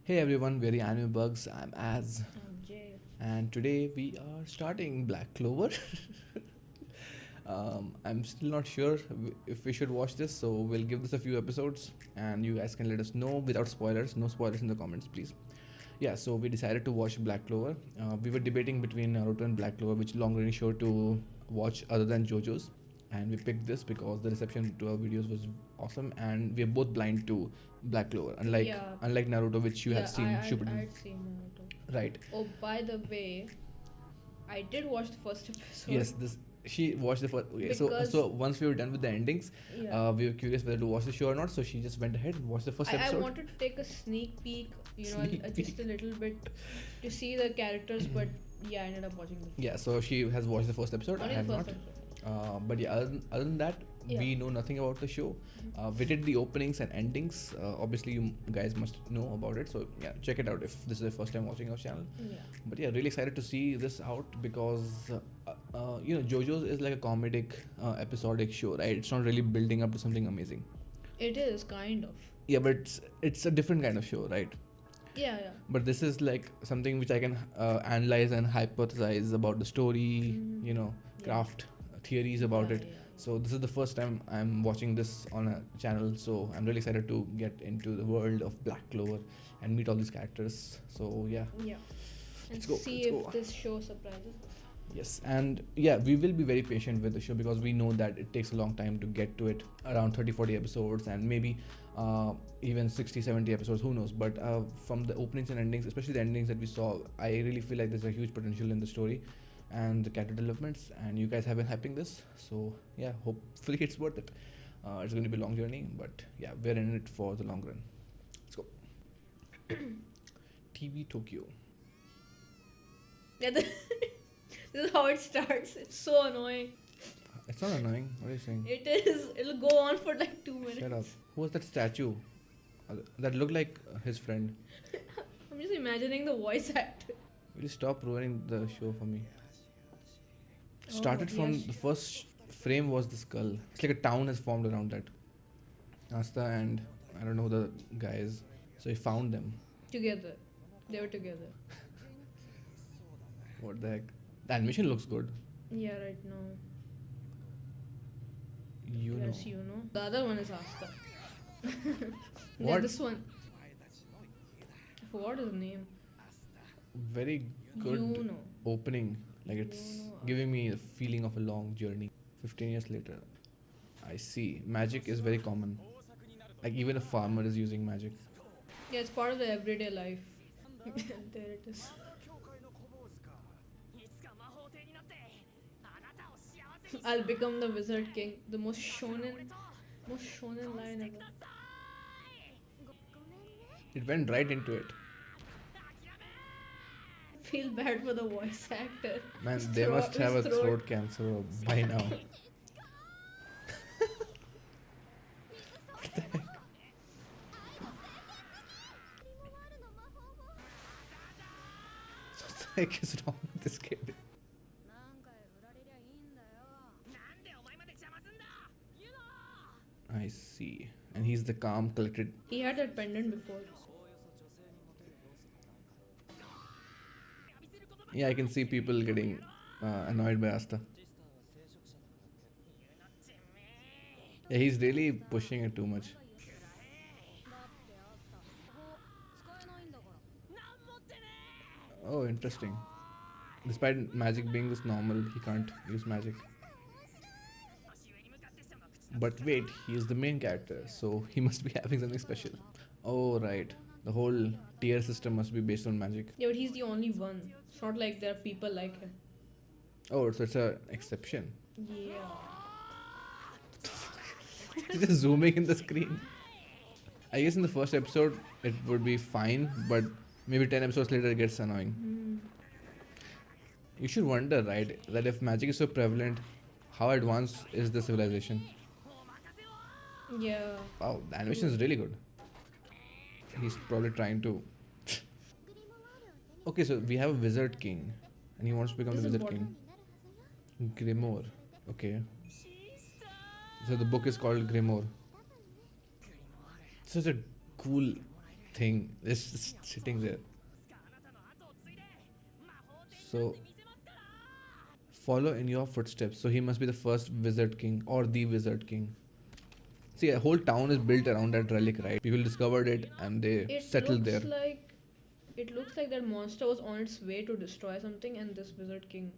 Hey everyone, very anime bugs. I'm Az, Jay. and today we are starting Black Clover. I'm still not sure if we should watch this, so we'll give this a few episodes, and you guys can let us know without spoilers. No spoilers in the comments, please. Yeah, so we decided to watch Black Clover. We were debating between Naruto and Black Clover, which long running show to watch other than JoJo's, and we picked this because the reception to our videos was awesome, and we are both blind to Black Clover, unlike Yeah. unlike Naruto, which you have Yeah, seen I Shippuden. I'd seen Naruto. Right. Oh, by the way, I did watch the first episode. Yes, this she watched the first. Okay, so Because once we were done with the endings, yeah, we were curious whether to watch the show or not. So she just went ahead and watched the first I episode. wanted to take a sneak peek, Sneak just a peek. little bit to see the characters, but yeah, I ended up watching the Yeah, so she has watched the first episode. I only the have first not. episode. But yeah, other than that, Yeah. we know nothing about the show. We did the openings and endings. Obviously, you guys must know about it. So yeah, check it out if this is the first time watching our channel. Yeah. But yeah, really excited to see this out because JoJo's is like a comedic, episodic show, right? It's not really building up to something amazing. It is kind of. Yeah, but it's a different kind of show, right? Yeah, yeah. But this is like something which I can analyze and hypothesize about the story, Yeah. craft theories about Yeah, it. yeah. So this is the first time I'm watching this on a channel, so I'm really excited to get into the world of Black Clover and meet all these characters. So yeah, Yeah. And Let's go, see let's if go. this show surprises us. yes, and yeah, we will be very patient with the show because we know that it takes a long time to get to it, around 30-40 episodes, and maybe even 60-70 episodes, who knows. But from the openings and endings, especially the endings that we saw, I really feel like there's a huge potential in the story and the character developments, and you guys have been hyping this, so yeah, hopefully it's worth it. It's going to be a long journey, but yeah, we're in it for the long run. Let's go. TV Tokyo. Yeah, this is how it starts. It's so annoying. It's not annoying. What are you saying? It is. It'll go on for like 2 minutes. Shut up. Who was that statue? That looked like his friend. I'm just imagining the voice actor. Will you stop ruining the show for me? Started from yes. the first frame was the skull. It's like a town has formed around that. Asta and I don't know who the guy is. So he found them. Together. They were together. What the heck? The animation looks good. Yeah, right now. You Yes, know. you know. The other one is Asta. Yeah, What? this one. I forgot his name. Very good You know. opening. Like it's You know. giving me the feeling of a long journey. 15 years later. I see. Magic is very common. Like even a farmer is using magic. Yeah, it's part of the everyday life. There it is. I'll become the Wizard King. The most shonen line ever. It went right into it. Feel bad for the voice actor. Man, His they must have a his throat cancer by now. What the heck? What the heck is wrong with this kid? I see. And he's the calm, collected. He had that pendant before. Yeah, I can see people getting annoyed by Asta. Yeah, he's really pushing it too much. Oh, interesting. Despite magic being this normal, he can't use magic. But wait, he is the main character, so he must be having something special. Oh, right. The whole tier system must be based on magic. Yeah, but he's the only one. It's not like there are people like him. Oh, so it's a exception. Yeah. He's just zooming in the screen. I guess in the first episode it would be fine, but maybe 10 episodes later it gets annoying. You should wonder, right, that if magic is so prevalent, how advanced is the civilization? Yeah. Wow, the animation is really good. He's probably trying to. Okay, so we have a wizard king, and he wants to become This the is wizard what- king. Grimoire. Okay. So the book is called Grimoire. Such a cool thing just sitting there. So follow in your footsteps. So he must be the first wizard king or the wizard king. See, a whole town is built around that relic, right? People discovered it and they It settled looks there. like it looks like that monster was on its way to destroy something, and this Wizard King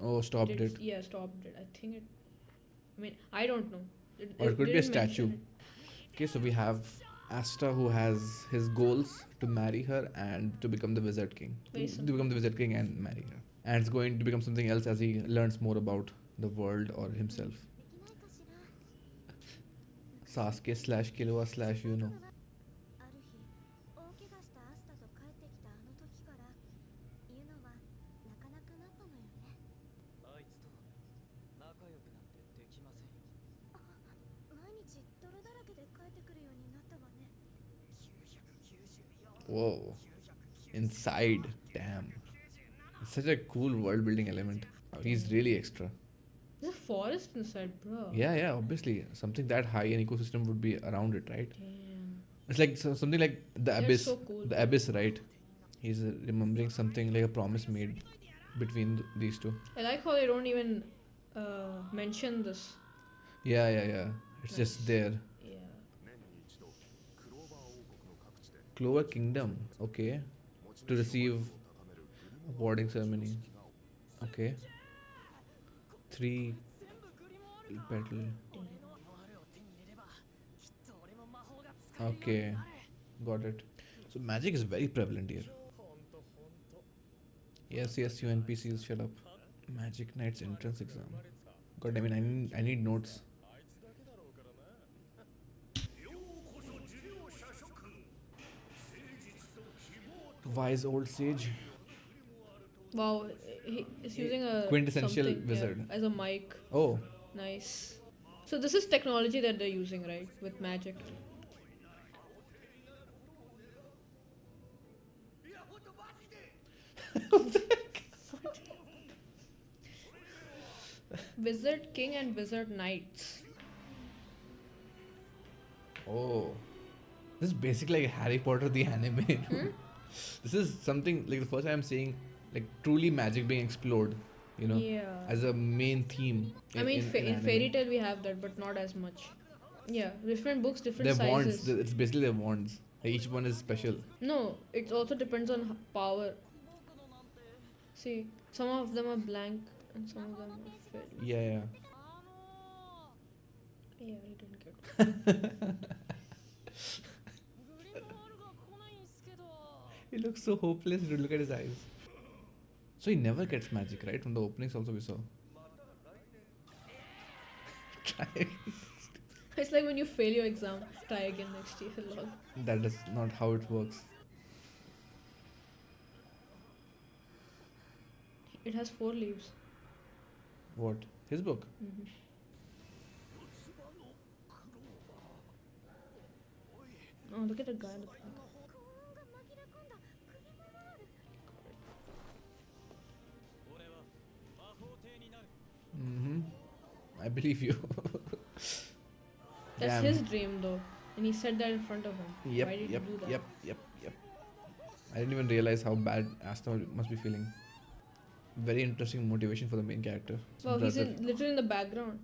Oh, stopped it. stopped it. I think it. I mean, I don't know. Or it It could be a didn't statue. mention it. Okay, so we have Asta who has his goals to marry her and to become the wizard king. Very To simple. become the wizard king and marry her. And it's going to become something else as he learns more about the world or himself. Sasuke slash Killua slash, you know. Whoa. Inside. Damn. It's such a cool world building element. He's really extra. There's a forest inside, bro. Yeah, obviously. Something that high an ecosystem would be around it, right? Damn. It's like something like the That's abyss. so cool. The abyss, right? He's remembering something like a promise made between these two. I like how they don't even mention this. Yeah. It's Nice. just there. Yeah. Clover Kingdom. Okay. To receive awarding ceremony. Okay. 3 petal. Okay. Got it. So magic is very prevalent here. Yes, you NPCs, shut up. Magic Knight's entrance exam. God, I mean, I need notes. Wise old sage. Wow, he is using a Quintessential something, wizard. as a mic. Oh, Nice. So this is technology that they're using, right, with magic. Wizard King and Wizard Knights. oh. This is basically like Harry Potter the anime. Hmm? This is something like the first time I'm seeing like truly magic being explored, you know, Yeah. as a main theme. I mean, in anime. Fairy Tale we have that, but not as much. Yeah, different books, different They're wands. sizes. It's basically their wands. Like, each one is special. No, it also depends on power. See, some of them are blank and some of them are fairy. Yeah. Yeah, I didn't get it. He looks so hopeless. Dude, look at his eyes. So he never gets magic, right? From the openings also we saw. Try. It's like when you fail your exam, try again next year. Lol. That is not how it works. It has 4 leaves. What? His book? Mhm. Oh, look at the guy in the back. Mm-hmm. I believe you. That's Damn. his dream though, and he said that in front of him. Yep, Why did yep, he do that? yep. I didn't even realize how bad Asta must be feeling. Very interesting motivation for the main character. Wow, he's Brother. literally in the background.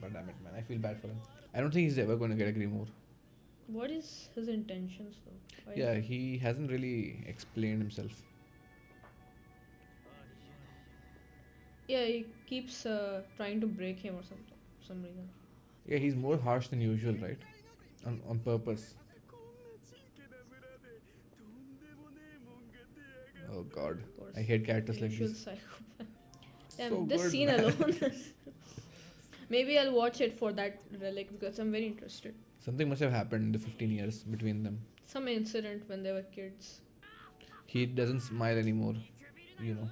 But damn it, man, I feel bad for him. I don't think he's ever going to get a Grimoire. What is his intentions though? Why Yeah, he hasn't really explained himself. Yeah, he keeps trying to break him or something for some reason. Yeah, he's more harsh than usual, right? On purpose. Oh god, Of course. I hate characters like Usual this. psychopath. Damn, So this good, scene man. alone. Maybe I'll watch it for that relic because I'm very interested. Something must have happened in the 15 years between them. Some incident when they were kids. He doesn't smile anymore, you know.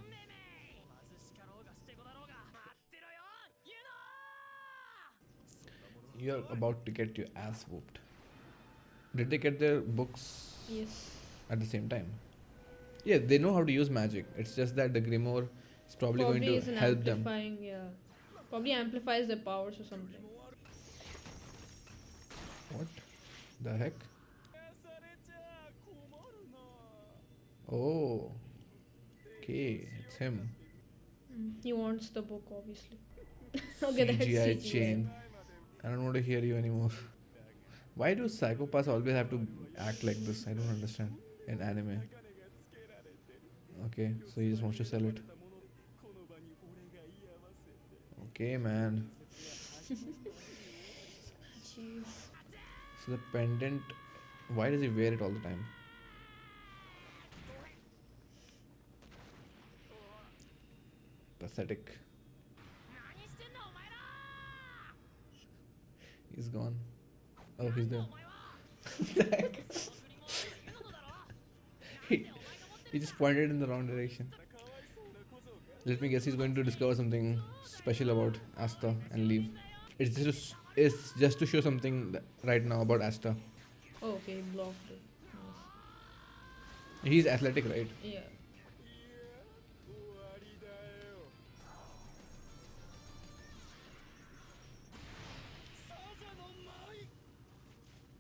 You're about to get your ass whooped. Did they get their books Yes. at the same time? Yeah, they know how to use magic. It's just that the Grimoire is probably going is to an help them. amplifying, yeah. Probably amplifies their powers or something. What the heck? Oh, okay, it's him. He wants the book, obviously. Okay, that's CGI CGI. chain. I don't want to hear you anymore. Why do psychopaths always have to act like this? I don't understand. In anime. Okay, so he just wants to sell it. Okay, man. Jeez. So the pendant, why does he wear it all the time? Pathetic. He's gone. Oh, he's there. he, he just pointed in the wrong direction. Let me guess, he's going to discover something special about Asta and leave. It's just to show something right now about Asta. Oh, okay, he blocked it. He's athletic, right? Nice. Yeah.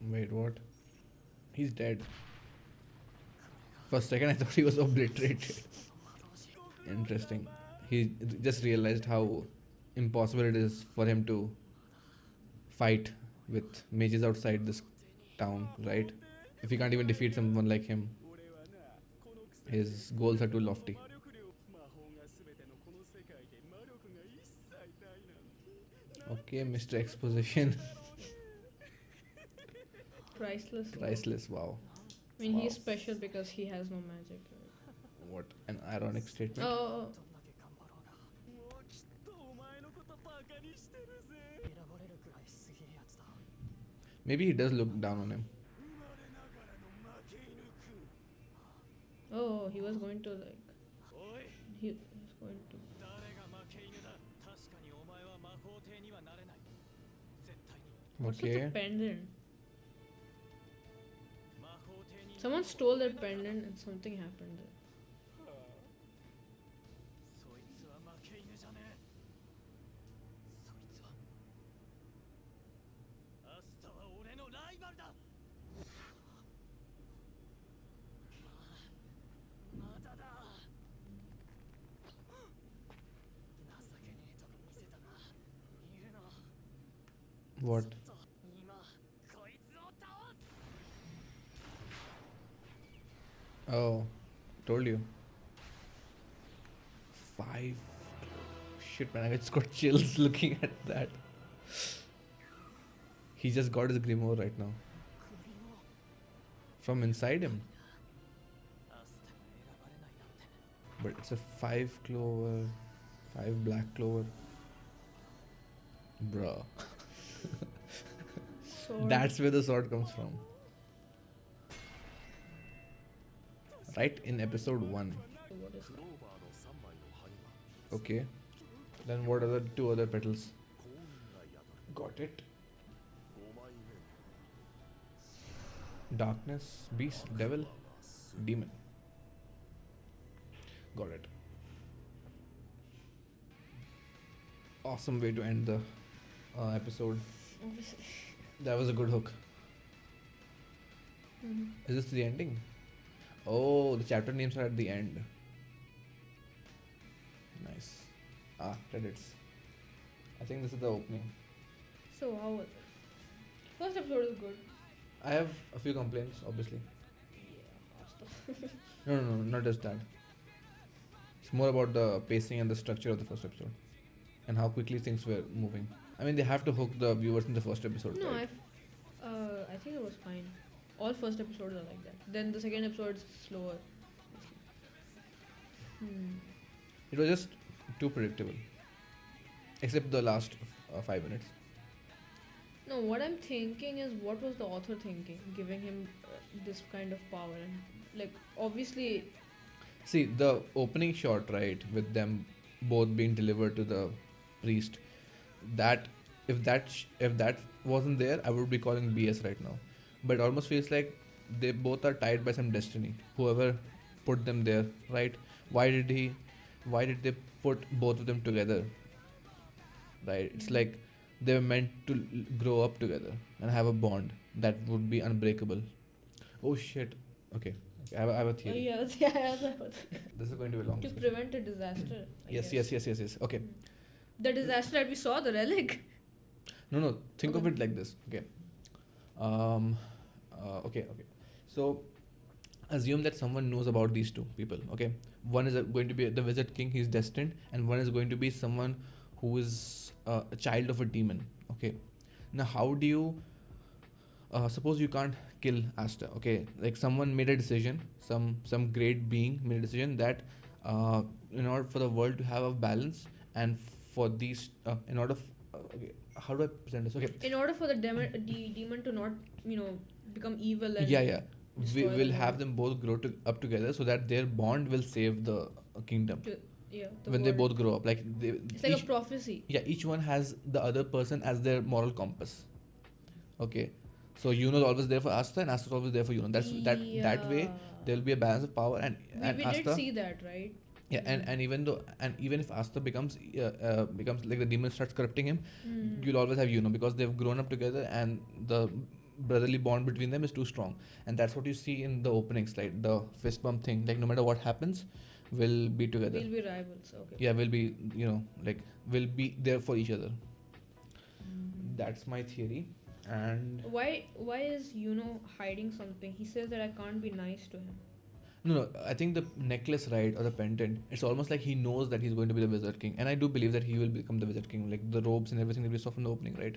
Wait, what? He's dead. For a second, I thought he was obliterated. Interesting. He just realized how impossible it is for him to fight with mages outside this town, right? If he can't even defeat someone like him, his goals are too lofty. Okay, Mr. Exposition. Priceless. Priceless, wow. I mean, Wow. he's special because he has no magic. What an ironic statement. Oh, Maybe he does look down on him. oh, he was going to like. He was going to. What's with Okay. the pendant? Someone stole their pendant and something happened there. What? Oh, told you. 5. Shit, man, I just got chills looking at that. He just got his grimoire right now. From inside him. But it's a 5 clover, 5 black clover. Bruh. Sword. That's where the sword comes from. Right in episode 1. What is that? Okay. Then what are the 2 other petals? Got it. Darkness, beast, devil, demon. Got it. Awesome way to end the episode. Obviously. That was a good hook. Mhm. Is this the ending? Oh, the chapter names are at the end. Nice. Credits. I think this is the opening. So how was it? First episode is good. I have a few complaints, obviously. Yeah, ASTA. No, not just that. It's more about the pacing and the structure of the first episode and how quickly things were moving. I mean, they have to hook the viewers in the first episode, No, right? I think it was fine. All first episodes are like that. Then the second episode is slower. It was just too predictable. Except the last 5 minutes. No, what I'm thinking is what was the author thinking, giving him this kind of power? And like, obviously, See, the opening shot, right, with them both being delivered to the priest, that if that wasn't there, I would be calling BS right now. But it almost feels like they both are tied by some destiny. Whoever put them there, right? Why did they put both of them together? right? It's like they were meant to grow up together and have a bond that would be unbreakable. Oh shit. Okay. I have a Oh, theory. yeah, yeah. This is going to be a long To discussion. prevent a disaster, I Yes, guess. yes. Okay. The disaster that we saw, the relic. No. Think of Okay. it like this. Okay. Um. Okay. So assume that someone knows about these two people. Okay. One is going to be the Wizard King. He's destined, and one is going to be someone who is a child of a demon. Okay. Now, how do you suppose you can't kill Asta? Okay, like someone made a decision, some great being made a decision that in order for the world to have a balance and for these in order okay, how do I present this? Okay, In order for the demon to not, become evil and yeah, we destroy the will have world. them both grow up together so that their bond will save the kingdom To, yeah, the when they world. both grow up. Like It's like a prophecy. each one has the other person as their moral compass. Okay, so Yuno is always there for Asta, and Asta is always there for Yuno. That way Yeah. there will be a balance of power, and We did Asta, see that, right? yeah, and even if Asta becomes like the demon starts corrupting him, you'll always have Yuno because they've grown up together and the brotherly bond between them is too strong, and that's what you see in the opening slide, the fist bump thing. Like no matter what happens, we'll be together. We'll be rivals. Okay. Yeah, we'll be like we'll be there for each other. That's my theory, and Why is hiding something? He says that I can't be nice to him. no, I think the necklace, right, or the pendant, it's almost like he knows that he's going to be the Wizard King. And I do believe that he will become the Wizard King, like the robes and everything that we saw from the opening, right?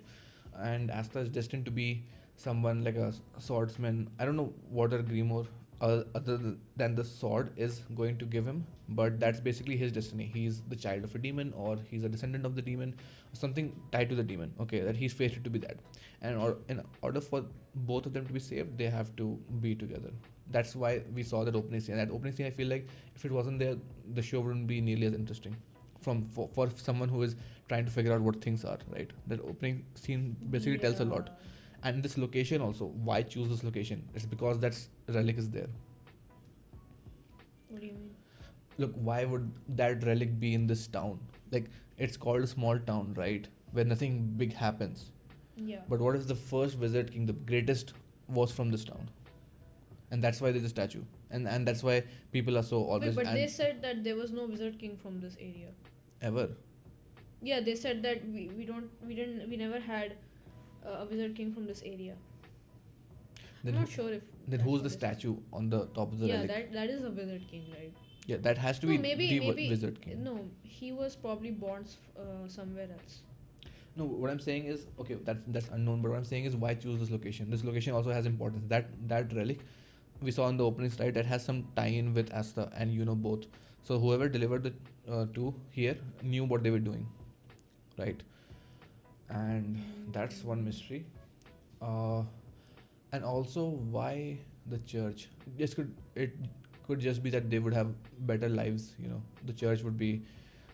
And Asta is destined to be someone like a swordsman. I don't know what a Grimoire other than the sword is going to give him, but that's basically his destiny. He's the child of a demon, or he's a descendant of the demon, something tied to the demon. Okay, that he's fated to be that. And in order for both of them to be saved, they have to be together. That's why we saw that opening scene. That opening scene, I feel like if it wasn't there, the show wouldn't be nearly as interesting. For someone who is trying to figure out what things are, right? That opening scene basically tells a lot. And this location also, why choose this location? It's because that relic is there. What do you mean? Look, why would that relic be in this town? Like, it's called a small town, right? Where nothing big happens. Yeah. But what if the first Wizard King, the greatest, was from this town? And that's why there's a statue. And that's why people are so always. Wait, but they said that there was no Wizard King from this area. Ever. Yeah, they said that we never had a Wizard King from this area. Then I'm not sure if. Then that's who's what the they said. statue on the top of the Yeah, relic? that is a Wizard King, right? Yeah, that has to No, be maybe Wizard King. No, he was probably born somewhere else. No, what I'm saying is, okay, that's unknown. But what I'm saying is, why choose this location? This location also has importance. That relic we saw in the opening slide, that has some tie-in with Asta and both. So whoever delivered the two here knew what they were doing, right? And that's one mystery. Uh, and also, why the church? It could just be that they would have better lives. The church would be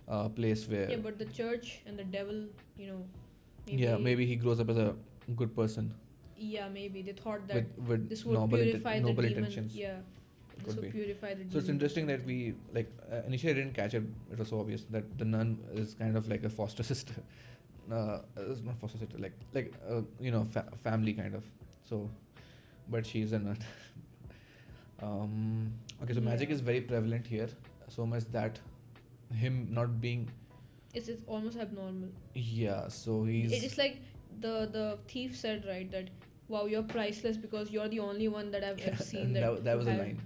a place where Yeah, but the church and the devil, maybe he grows up as a good person Yeah, maybe they thought that with this would noble purify the noble demon. intentions. Yeah, this Could would be. purify the demon. So it's interesting that we initially I didn't catch it. It was so obvious that the nun is kind of like a foster sister. It's not foster sister, family kind of. So, but she's a nun. Okay, so magic Yeah. is very prevalent here. So much that him not being, It's almost abnormal. yeah. So he's It's like the thief said, right, that wow, you're priceless because you're the only one that I've ever seen that was a had- line.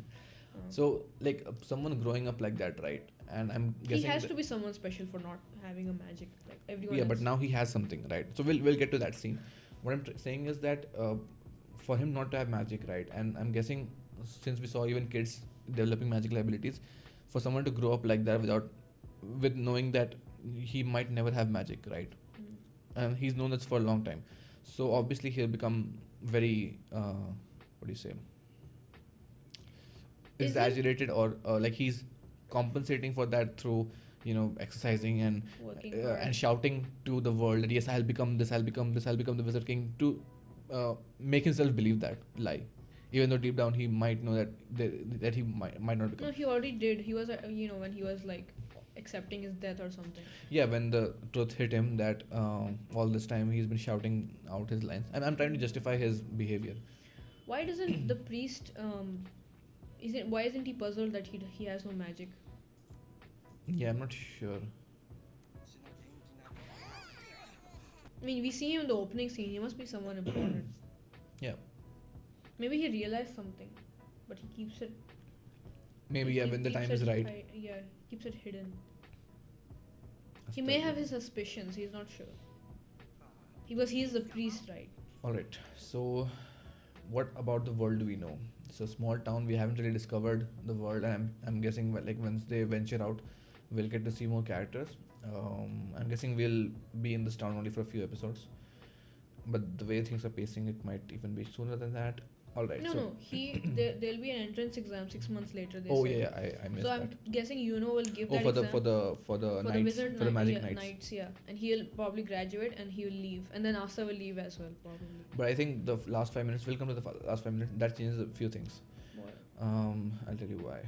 So like someone growing up like that, right? And I'm He guessing has to be someone special for not having a magic like everyone yeah, else. but now he has something, right? So we'll get to that scene. What I'm saying is that for him not to have magic, right? And I'm guessing since we saw even kids developing magical abilities, for someone to grow up like that with knowing that he might never have magic, right? And he's known this for a long time, so obviously he'll become very what do you say, Is it- exaggerated, or like he's compensating for that through exercising and Working hard. and shouting to the world that yes, I'll become this, I'll become this, I'll become the Wizard King, to make himself believe that lie, even though deep down he might know that he might not become. No, he already did. He was, when he was like accepting his death or something. Yeah, when the truth hit him that all this time he's been shouting out his lines, and I'm trying to justify his behavior. Why doesn't the priest why isn't he puzzled that he has no magic? Yeah, I'm not sure. I mean, we see him in the opening scene. He must be someone important. Yeah, Maybe he realized something, but he keeps it. maybe he when the keeps time it is right. Yeah, keeps it hidden. He Asta may have Devi. his suspicions. He's not sure. Because he's the priest, right? All right. So, what about the world do we know? It's a small town. We haven't really discovered the world, and I'm guessing like once they venture out, we'll get to see more characters. I'm guessing we'll be in this town only for a few episodes, but the way things are pacing, it might even be sooner than that. All right. No, So, no. There'll be an entrance exam 6 months later. They oh said. yeah, I missed So that. I'm guessing will give Oh, that for the exam for the for the for the knights, wizard for the magic yeah, knights. knights, yeah, and he'll probably graduate and he'll leave, and then Asta will leave as well, probably. But I think the last 5 minutes, we'll come to the last 5 minutes. That changes a few things. What? I'll tell you why.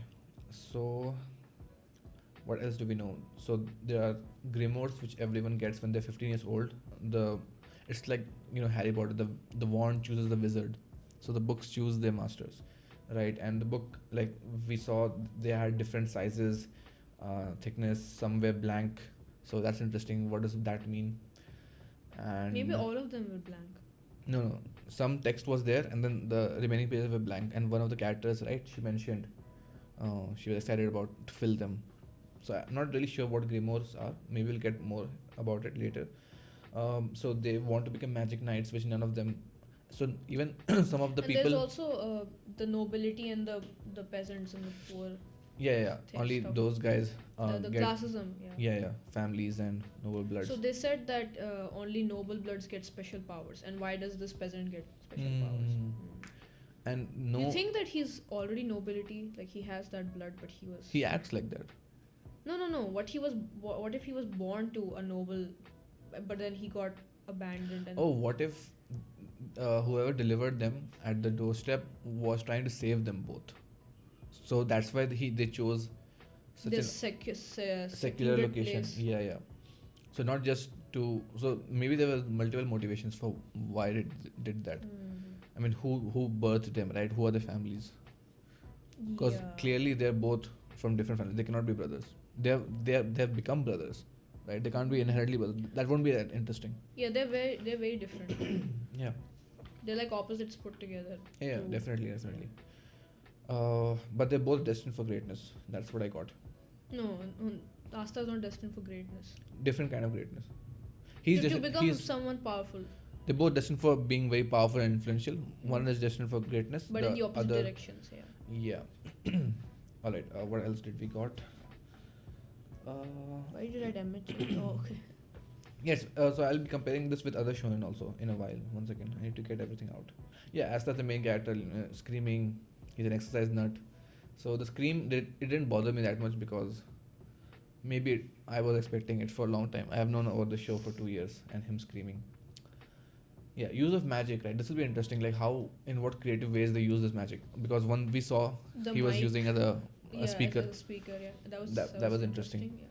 So, what else do we know? So there are grimoires which everyone gets when they're 15 years old. The It's like Harry Potter. The wand chooses the wizard, so the books choose their masters, right? And the book, like we saw, they had different sizes, thickness. Some were blank, so that's interesting. What does that mean? And Maybe all of them were blank. no, some text was there, and then the remaining pages were blank. And one of the characters, right? She mentioned she was excited about to fill them. So I'm not really sure what grimoires are. Maybe we'll get more about it later. So they want to become magic knights, which none of them. So even some of the And people. there's also the nobility and the peasants and the poor. Yeah. Only stuff. those guys The get. classism, yeah. Yeah. Families and noble bloods. So they said that only noble bloods get special powers, and why does this peasant get special powers? And no. You think that he's already nobility, like he has that blood, but he was. He acts like that. No. What if he was born to a noble, but then he got abandoned and. Oh, what if whoever delivered them at the doorstep was trying to save them both? So that's why they chose such This a secular secluded location. place. Yeah. So not just to. So maybe there were multiple motivations for why it did that. I mean, who birthed them, right? Who are the families? Because clearly they're both from different families. They cannot be brothers. They've become brothers, right? They can't be inherently brothers. That won't be that interesting. Yeah, they're very different. Yeah. They're like opposites put together. Yeah, definitely. But they're both destined for greatness. That's what I got. No, Asta's not destined for greatness. Different kind of greatness. To become someone powerful. They're both destined for being very powerful and influential. One is destined for greatness, but in the opposite directions. Yeah. All right. What else did we got? Why did I damage it? Oh, okay. Yes. So I'll be comparing this with other shonen also in a while. One second. I need to get everything out. Yeah. Asta, the main character, screaming. He's an exercise nut. So the scream it didn't bother me that much because maybe I was expecting it for a long time. I have known about the show for 2 years and him screaming. Yeah, use of magic, right? This will be interesting. Like how, in what creative ways they use this magic. Because one we saw, he was using as a speaker. As a speaker, yeah. That was interesting. Yeah.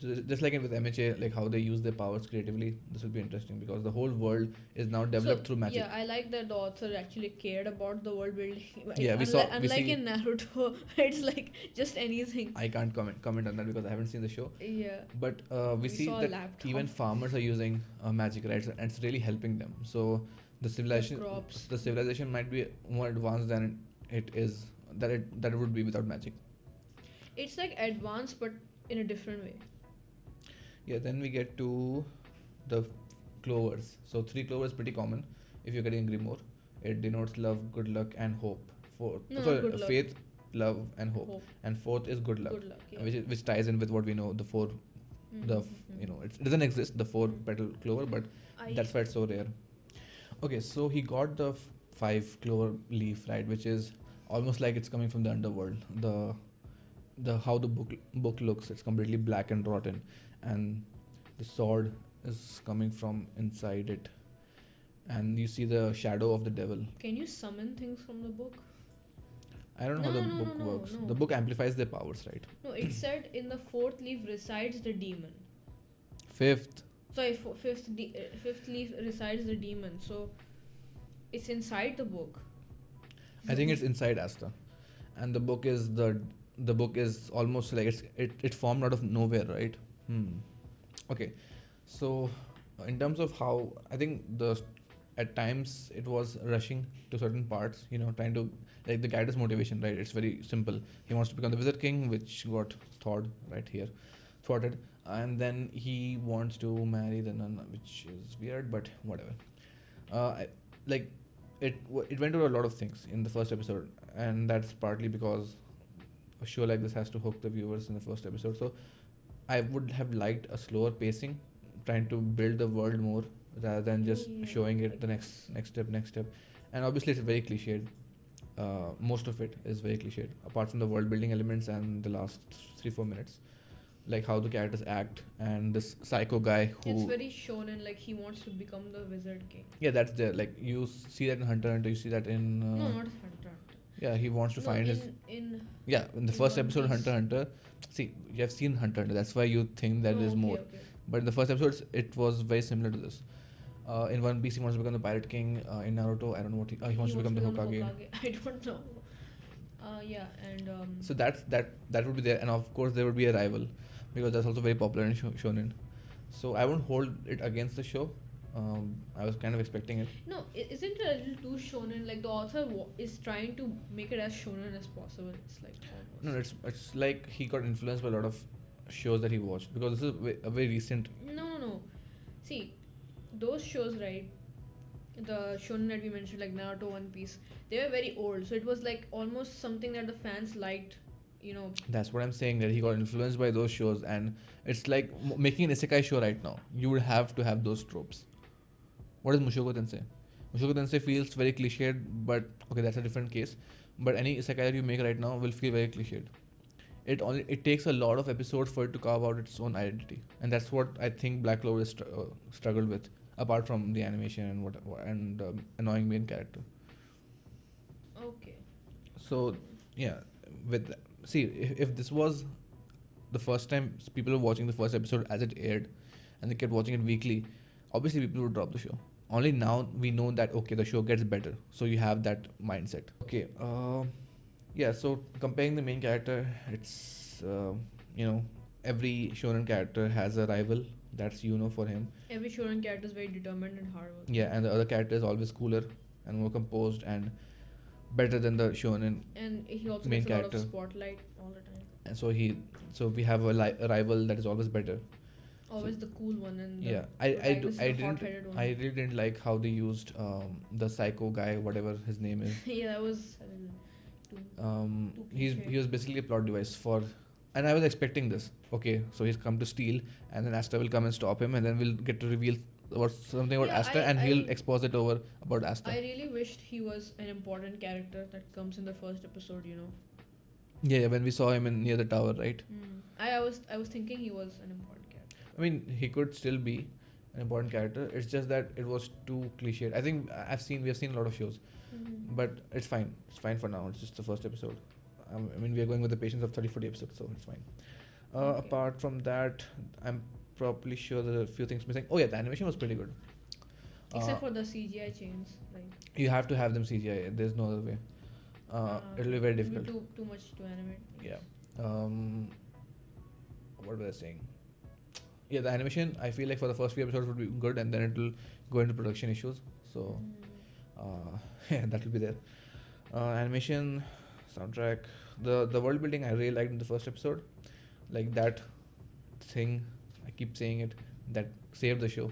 So just like with MHA, like how they use their powers creatively, this will be interesting because the whole world is now developed through magic. Yeah, I like that the author actually cared about the world building. Yeah, unlike in Naruto, it's like just anything. I can't comment on that because I haven't seen the show. Yeah. But we see that even farmers are using magic, right? And it's really helping them. So the civilization might be more advanced than it is that it would be without magic. It's like advanced, but in a different way. Yeah, then we get to the clovers. So 3 clovers is pretty common if you're getting Grimoire. It denotes love, good luck, and hope. Good luck. Faith, love, and hope. And 4th is good luck. Good luck, yeah. Which ties in with what we know. The 4, it doesn't exist, the 4 petal clover, but that's why it's so rare. Okay, so he got the 5 clover leaf, right, which is almost like it's coming from the underworld. The how the book looks, it's completely black and rotten, and the sword is coming from inside it, and you see the shadow of the devil. Can you summon things from the book? I don't know No, how the no, no, no, book no, works. The no. book amplifies their powers, right? No, it said in the fourth leaf resides the demon. Fifth. Sorry, fifth leaf resides the demon. So it's inside the book. I think it's inside Asta, and the book is almost like it formed out of nowhere, right? Okay, so in terms of how I think at times it was rushing to certain parts, trying to like the character's motivation, right? It's very simple. He wants to become the Wizard King, which got thwarted, and then he wants to marry the nun, which is weird, but whatever. I, like it went to a lot of things in the first episode, and that's partly because a show like this has to hook the viewers in the first episode. So I would have liked a slower pacing, trying to build the world more rather than just Yeah, showing I it the guess. next step. And obviously, it's very cliched. Most of it is very cliched, apart from the world building elements and the last 3-4 minutes, like how the characters act and this psycho guy It's who. very shonen, like he wants to become the Wizard King. Yeah, that's there. Like you see that in Hunter x Hunter, you see that in. No, not Hunter. Yeah, he wants to No, find his. in Yeah, in the in first One episode, Piece. Hunter x Hunter. See, you have seen Hunter x Hunter. That's why you think that No, there's okay, more. okay. But in the first episode, it was very similar to this. In One Piece, he wants to become the Pirate King. In Naruto, I don't know what he wants to become the Hokage. I don't know. Yeah, and So that would be there, and of course there would be a rival, because that's also very popular in shonen. So I won't hold it against the show. I was kind of expecting it. no, isn't it a little too shonen? Like the author is trying to make it as shonen as possible. It's like almost. No, it's like he got influenced by a lot of shows that he watched, because this is a very recent. No, no, no. See, those shows, right? The shonen that we mentioned, like Naruto, One Piece, they were very old. So it was like almost something that the fans liked. You know. That's what I'm saying, that he got influenced by those shows, and it's like making an isekai show right now. You would have to have those tropes. What is Mushoku Tensei? Mushoku Tensei feels very cliched, but okay, that's a different case. But any isekai that you make right now will feel very cliched. It takes a lot of episodes for it to carve out its own identity, and that's what I think Black Clover is struggled with, apart from the animation and annoying main character. Okay. So yeah, if this was the first time people were watching the first episode as it aired, and they kept watching it weekly, obviously people would drop the show. Only now we know that okay, the show gets better, so you have that mindset. Okay, yeah. So comparing the main character, it's every shonen character has a rival. That's for him. Every shonen character is very determined and hardworking. Yeah, and the other character is always cooler and more composed and better than the shonen And he also main gets a lot character. of spotlight all the time. And so we have a rival that is always better. Always the cool one and the Yeah, protagonist is the hot-headed one. I really didn't like how they used the psycho guy, whatever his name is. Yeah, that was a little too He cliche. was basically a plot device for, and I was expecting this. Okay, so he's come to steal, and then Asta will come and stop him, and then we'll get to reveal something about Yeah, Asta, and he'll expose it over about Asta. I really wished he was an important character that comes in the first episode. Yeah, when we saw him near the tower, right? I was thinking he was an important character. I mean, he could still be an important character. It's just that it was too cliched. I think we have seen a lot of shows, but it's fine. It's fine for now. It's just the first episode. I mean, we are going with the patience of 30-40 episodes, so it's fine. Okay. Apart from that, I'm probably sure there are a few things missing. Oh yeah, the animation was pretty good. Except for the CGI chains, like You have to have them CGI. There's no other way. It'll be very difficult. Too much to animate. Yeah. What was I saying? Yeah, the animation, I feel like for the first few episodes would be good, and then it will go into production issues. So, yeah, that will be there. Animation, soundtrack, the world building I really liked in the first episode. Like that thing, I keep saying it, that saved the show.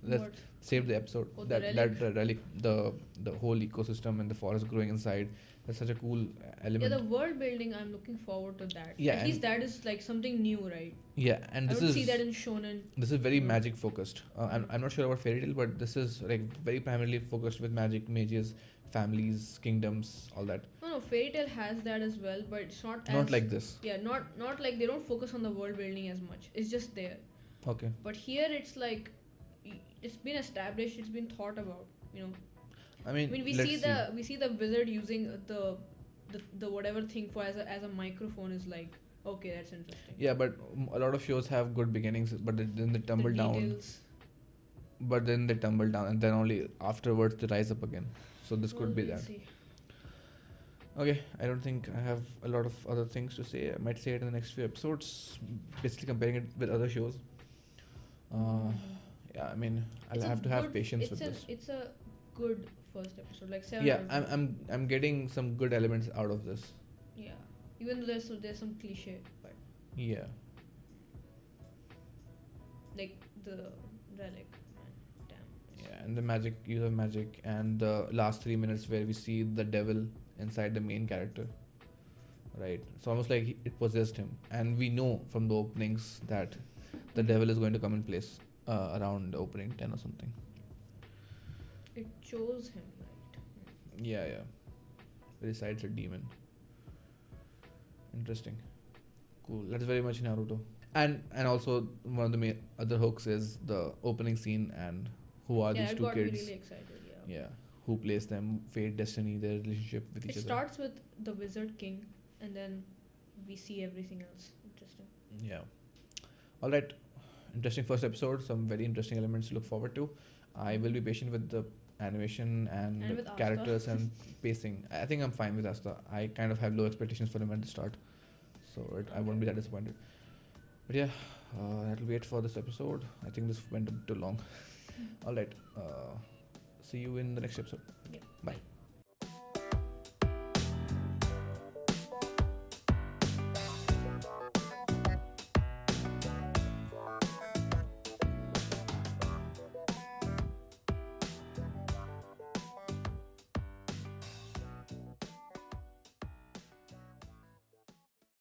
That What? saved the episode. Oh, the that relic, the whole ecosystem and the forest growing inside. That's such a cool element. Yeah, the world building, I'm looking forward to that. Yeah, At least that is like something new, right? Yeah, and I this don't is see that in shonen. this is very magic focused. I'm not sure about fairy tale, but this is like very primarily focused with magic, mages, families, kingdoms, all that. No, fairy tale has that as well, but it's not as Not like this. Yeah, not like they don't focus on the world building as much. It's just there. Okay. But here it's like it's been established, it's been thought about. I mean, we let's see the wizard using the whatever thing for as a microphone is like, okay, that's interesting. Yeah, but a lot of shows have good beginnings, but then they The tumble down. details. But then they tumble down, and then only afterwards they rise up again. So this Well, could be we'll that. see. Okay, I don't think I have a lot of other things to say. I might say it in the next few episodes, basically comparing it with other shows. Yeah, I mean, I'll It's a have to have good- patience with this. It's a good first episode, like 7 Yeah, out of 10. I'm getting some good elements out of this. Yeah, even though there's some cliche, but Yeah, like the relic, man, damn. yeah, and the magic, use of magic, and the last 3 minutes where we see the devil inside the main character. Right, it's almost like it possessed him, and we know from the openings that the devil is going to come in place around opening 10 or something. It chose him, right? Yeah, yeah. Resides a demon. Interesting. Cool. That's very much Naruto. And also one of the main other hooks is the opening scene and who are Yeah, these it two got me kids? really excited. Yeah. Yeah. Who plays them? Fate, destiny, their relationship with It each other. starts with the Wizard King, and then we see everything else. Interesting. Yeah. All right. Interesting first episode. Some very interesting elements to look forward to. I will be patient with the animation and And with Asta. characters and pacing. I think I'm fine with Asta. I kind of have low expectations for him at the start, so I won't be that disappointed. But yeah, that'll be it for this episode. I think this went a bit too long. All right. See you in the next episode. Yeah. Bye.